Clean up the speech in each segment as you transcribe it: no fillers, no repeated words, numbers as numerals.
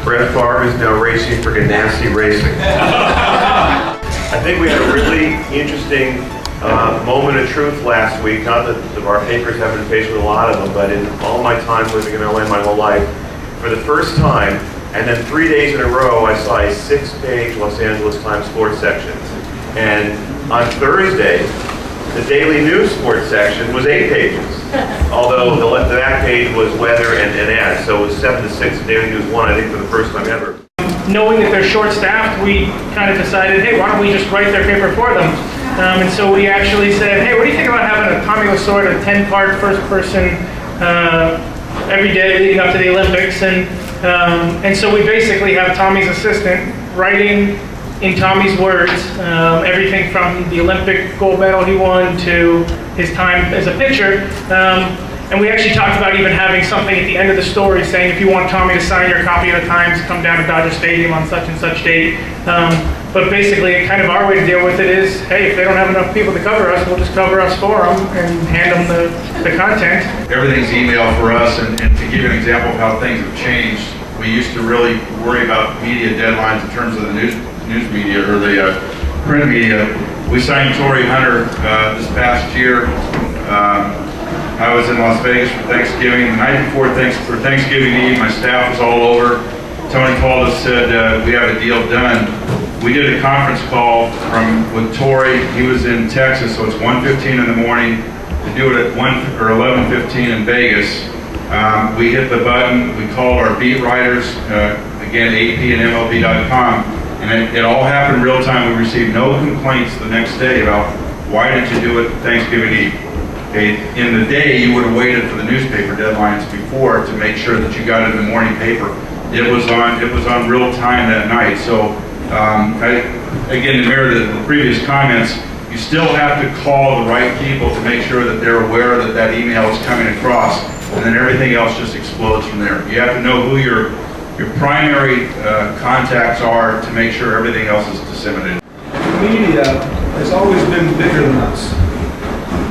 Brett Favre is now racing for Ganassi Racing. I think we had a really interesting moment of truth last week. Not that our papers have been faced with a lot of them, but in all my time living in LA my whole life, for the first time, and then 3 days in a row, I saw a 6-page Los Angeles Times sports section. And on Thursday, the Daily News sports section was 8 pages. Although the back page was weather and ads, so it was 7 to 6. The Daily News won, I think, for the first time ever. Knowing that they're short-staffed, we kind of decided, hey, why don't we just write their paper for them? And so we actually said, hey, what do you think about having a Tommy Lasorda 10-part first-person every day leading up to the Olympics? And so we basically have Tommy's assistant writing in Tommy's words everything from the Olympic gold medal he won to his time as a pitcher. And we actually talked about even having something at the end of the story saying, if you want Tommy to sign your copy of the Times, come down to Dodger Stadium on such and such date. But basically, kind of our way to deal with it is, hey, if they don't have enough people to cover us, we'll just cover us for them and hand them the content. Everything's email for us, and to give you an example of how things have changed, we used to really worry about media deadlines in terms of the news media or the print media. We signed Torii Hunter this past year. I was in Las Vegas for Thanksgiving. The night before Thanksgiving Eve, my staff was all over. Tony called us, said we have a deal done. We did a conference call with Torii. He was in Texas, so it's 1:15 in the morning. To do it at 11:15 in Vegas, we hit the button. We called our beat writers, again, AP and MLB.com, and it all happened real time. We received no complaints the next day about why did you do it Thanksgiving Eve. Okay, in the day, you would have waited for the newspaper deadlines before to make sure that you got it in the morning paper. It was on real time that night. So, again, to mirror the previous comments, you still have to call the right people to make sure that they're aware that that email is coming across, and then everything else just explodes from there. You have to know who your primary contacts are to make sure everything else is disseminated. The media has always been bigger than us.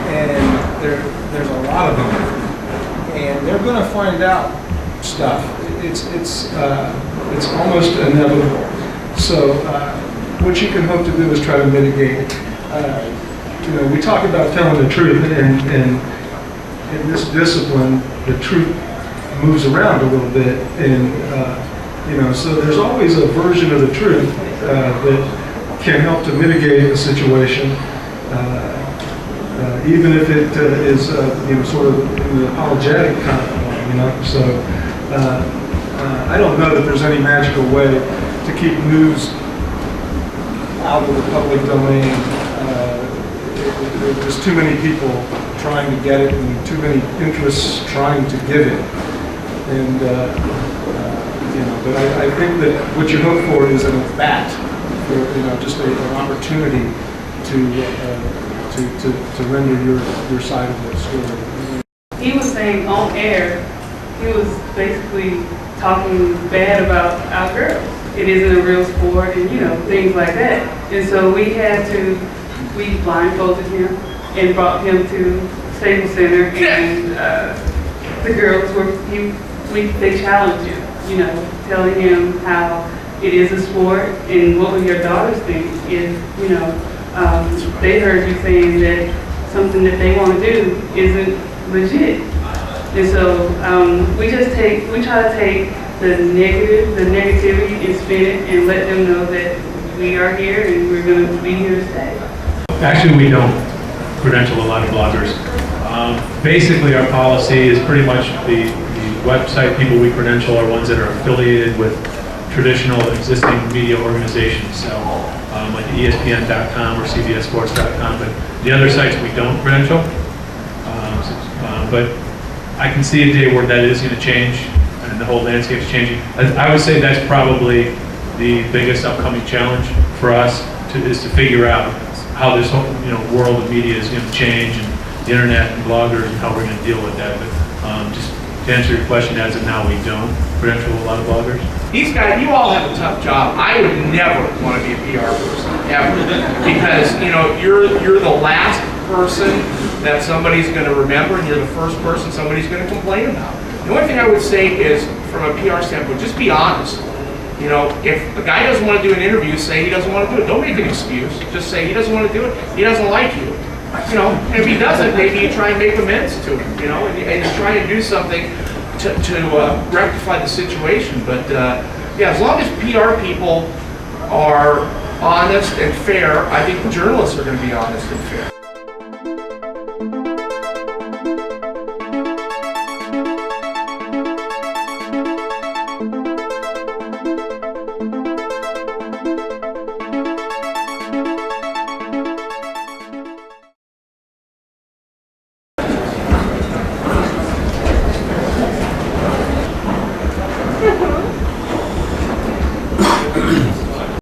And there's a lot of them, and they're going to find out stuff. It's almost inevitable. So what you can hope to do is try to mitigate it. We talk about telling the truth, and in this discipline, the truth moves around a little bit, and so there's always a version of the truth that can help to mitigate the situation. Even if it is, sort of in the apologetic kind of, So I don't know that there's any magical way to keep news out of the public domain. There's too many people trying to get it, and too many interests trying to give it. And but I think that what you hope for is an at-bat, or just an opportunity to render your side of the story. He was saying on air, he was basically talking bad about our girls. It isn't a real sport, and things like that. And so we blindfolded him and brought him to Staples Center, and the girls they challenged him, telling him how it is a sport, and what would your daughters think if, they heard you saying that something that they want to do isn't legit. And so we try to take the negativity and spin it and let them know that we are here and we're going to be here to stay. Actually, we don't credential a lot of bloggers. Basically, our policy is pretty much the website people we credential are ones that are affiliated with traditional existing media organizations. So like ESPN.com or CBSSports.com, but the other sites we don't credential. But I can see a day where that is going to change and the whole landscape is changing. I would say that's probably the biggest upcoming challenge for us is to figure out how this whole world of media is going to change, and the internet and bloggers, and how we're going to deal with that. But just to answer your question, as of now, we don't credential a lot of bloggers. You all have a tough job. I would never want to be a PR person, ever. Because, you're the last person that somebody's going to remember, and you're the first person somebody's going to complain about. The only thing I would say is, from a PR standpoint, just be honest. You know, if a guy doesn't want to do an interview, say he doesn't want to do it. Don't make an excuse. Just say he doesn't want to do it. He doesn't like you. You know, and if he doesn't, maybe you try and make amends to him, you know, and you try and do something to rectify the situation. But yeah, as long as PR people are honest and fair, I think the journalists are going to be honest and fair.